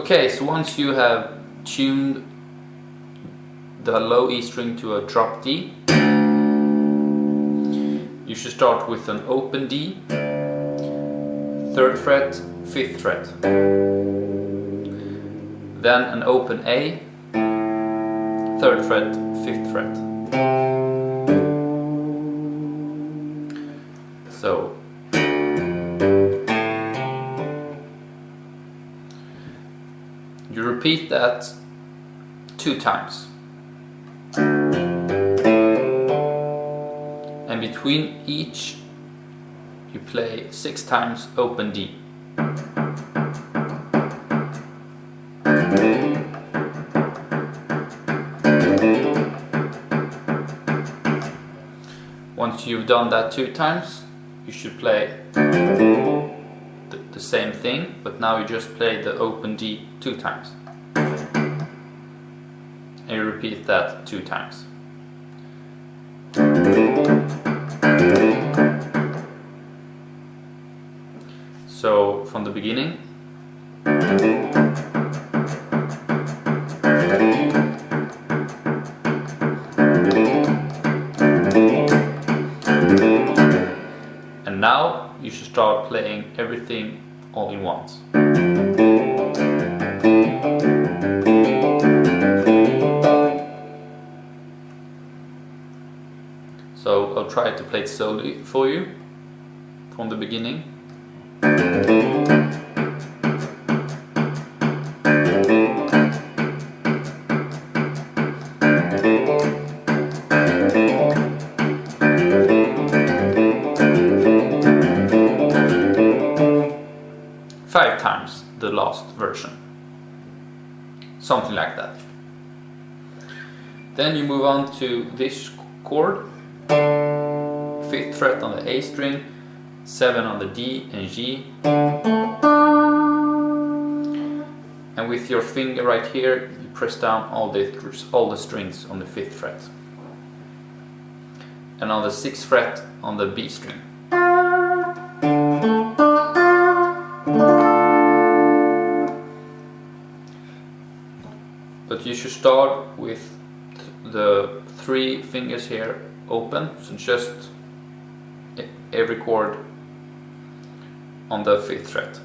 Okay, so once you have tuned the low E string to a drop D, you should start with an open D, 3rd fret, 5th fret, then an open A, 3rd fret, 5th fret. So you repeat that 2 times, and between each you play 6 times open D. Once you've done that 2 times, you should play the same thing, but now you just play the open D 2 times. And you repeat that 2 times. So from the beginning. And now you should start playing everything all in once. So I'll try to play it slowly for you from the beginning. 5 times the last version. Something like that. Then you move on to this chord, 5th fret on the A string, 7 on the D and G. And with your finger right here, you press down all the strings on the 5th fret. And on the 6th fret on the B string. But you should start with the 3 fingers here open, so just every chord on the 5th fret.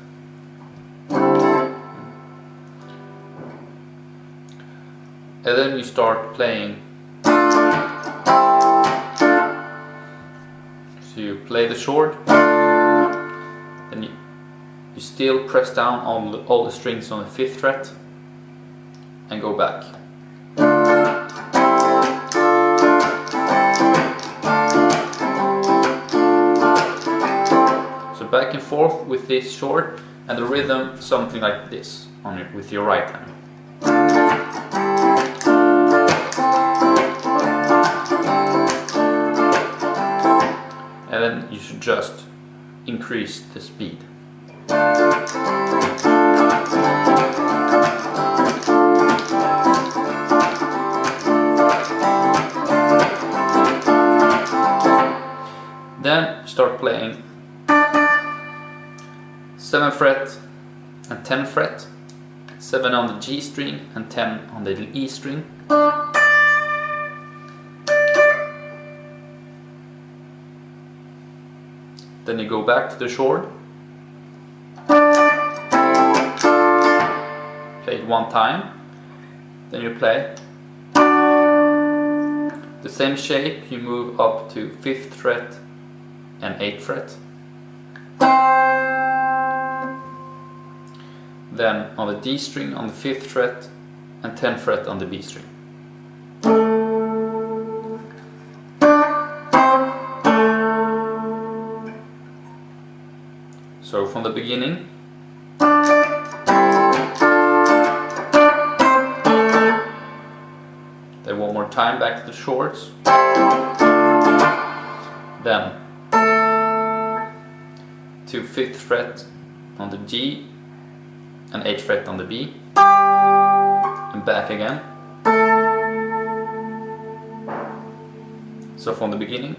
And then you start playing. So you play the short, Then you still press down on all the strings on the 5th fret and go back. So back and forth with this chord, and the rhythm something like this on it with your right hand. And then you should just increase the speed. Then start playing 7th fret and 10th fret, 7 on the G string and 10 on the E string. Then you go back to the chord, play it one time, then you play the same shape, you move up to 5th fret and 8th fret. Then on the D string on the 5th fret and 10th fret on the B string. So from the beginning. Then one more time back to the chords. Then to 5th fret on the G and 8th fret on the B, and back again. So from the beginning.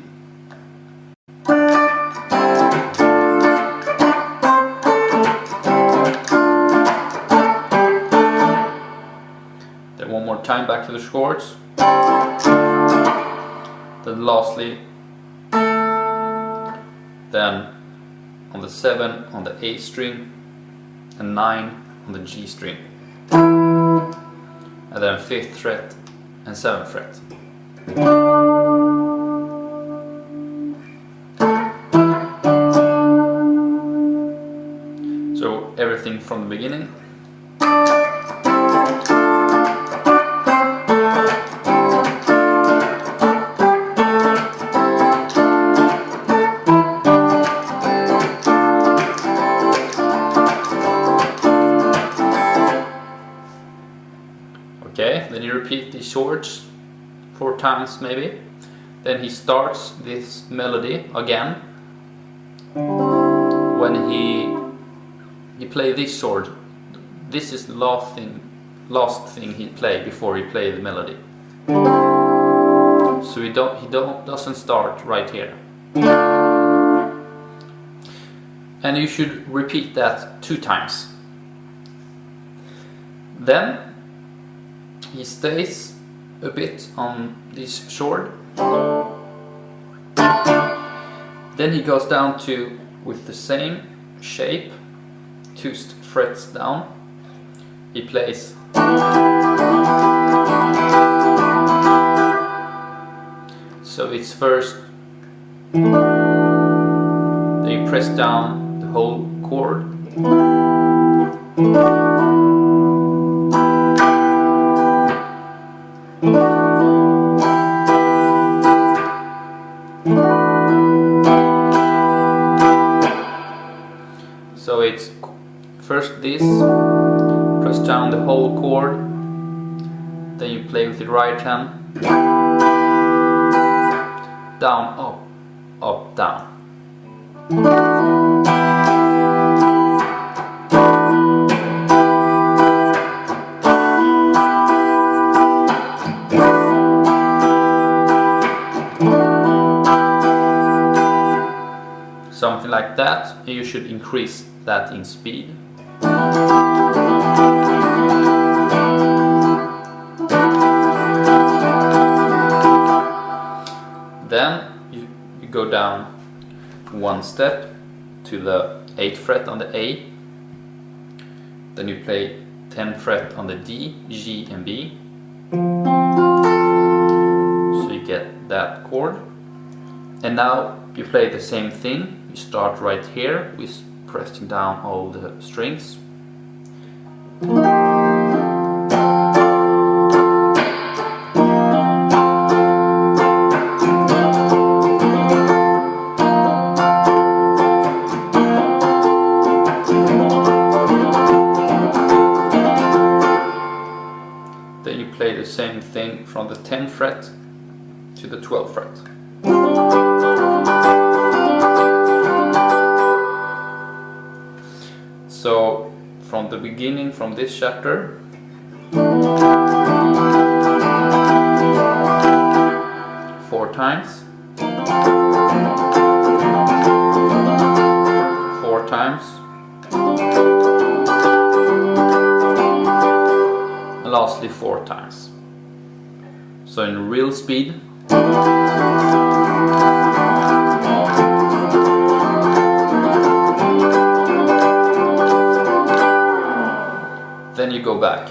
Then one more time back to the chords. Then lastly, then on the 7 on the A string and 9 on the G string, and then 5th fret and 7th fret. So everything from the beginning. Okay, then you repeat these chords 4 times maybe. Then he starts this melody again. When he play this chord, this is the last thing he play before he play the melody. So he doesn't start right here. And you should repeat that 2 times. Then he stays a bit on this chord. Then he goes down to, with the same shape, 2 frets down, he plays. So it's first, then you press down the whole chord. So it's first this, press down the whole chord, then you play with the right hand, down, up, up, down. Something like that, and you should increase that in speed. Then you go down 1 step to the 8th fret on the A. Then you play 10th fret on the D, G and B. So you get that chord. And now you play the same thing. You start right here with pressing down all the strings. Then you play the same thing from the 10th fret to the 12th fret. So from the beginning, from this chapter, four times, four times, and lastly four times. So in real speed, then you go back.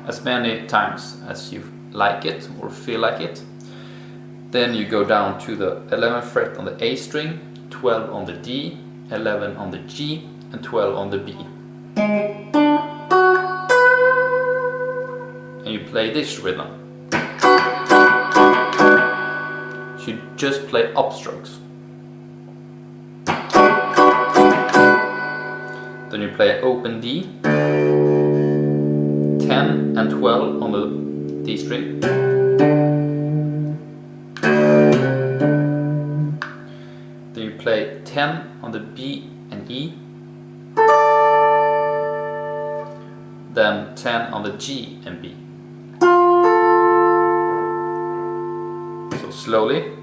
As many times as you like it or feel like it. Then you go down to the 11th fret on the A string, 12 on the D, 11 on the G, and 12 on the B. And you play this rhythm. You should just play upstrokes. Then you play open D, 10 and 12 on the D string. Then you play 10 on the B and E. Then 10 on the G and B. So slowly.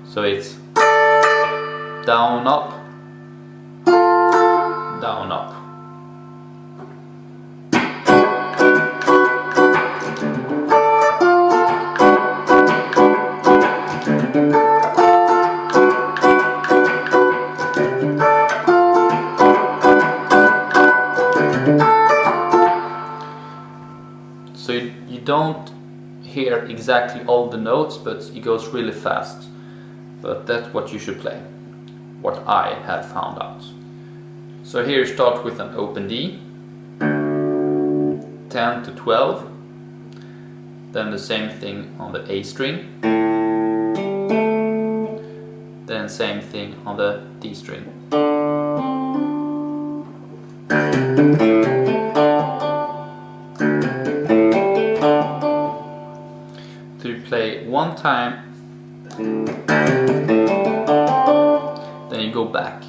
So it's down, up, down, up. So you don't hear exactly all the notes, but it goes really fast. But that's what you should play, what I have found out. So here you start with an open D, 10 to 12, then the same thing on the A string, then same thing on the D string. So you play one time, then you go back.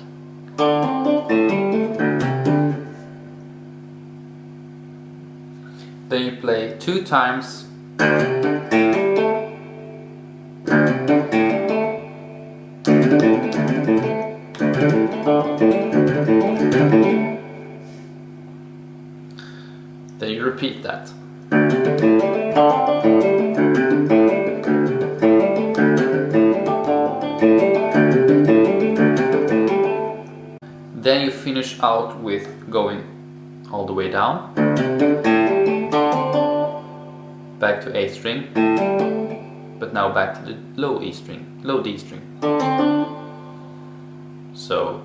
Then you play two times, then you repeat that. Then you finish out with going all the way down, back to A string, but now back to the low E string, low D string. So,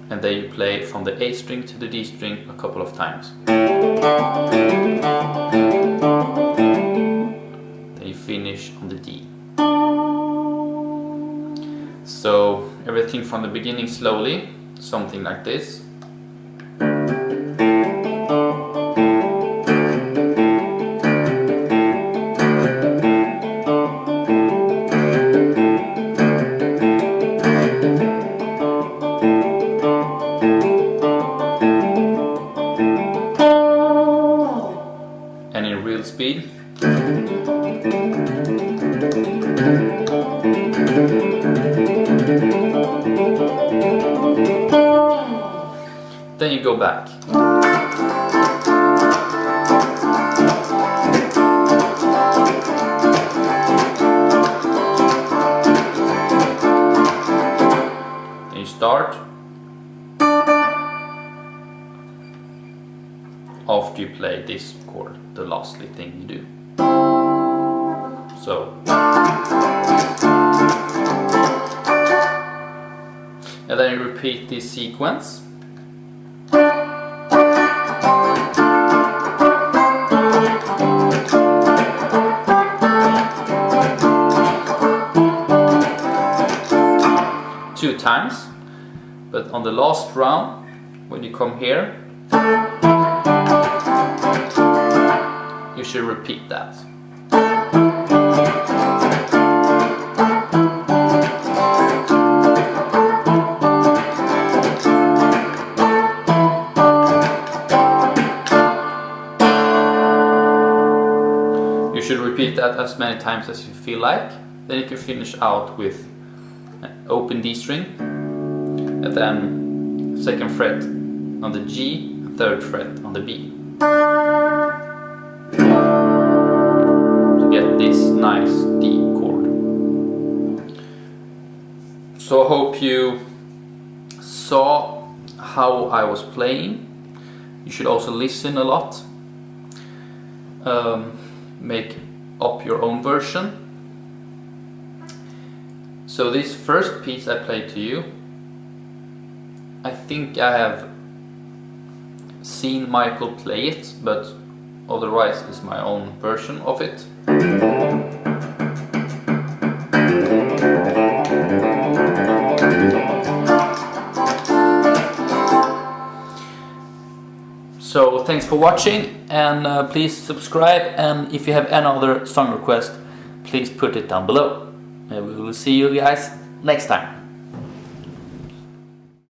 and then you play from the A string to the D string a couple of times. Then you finish on the D. So everything from the beginning slowly, something like this. And in real speed. Then you go back. Then you start. after you play this chord, the lastly thing you do. So, and then you repeat this sequence. Two times, but on the last round, when you come here, you should repeat that. You should repeat that as many times as you feel like. Then you can finish out with an open D string, and then 2nd fret on the G, 3rd fret on the B. To get this nice D chord. So I hope you saw how I was playing. You should also listen a lot. Make up your own version. So this first piece I played to you, I think I have seen Michael play it, but otherwise it's my own version of it. So thanks for watching, and please subscribe, and if you have any other song request, please put it down below. And we will see you guys next time.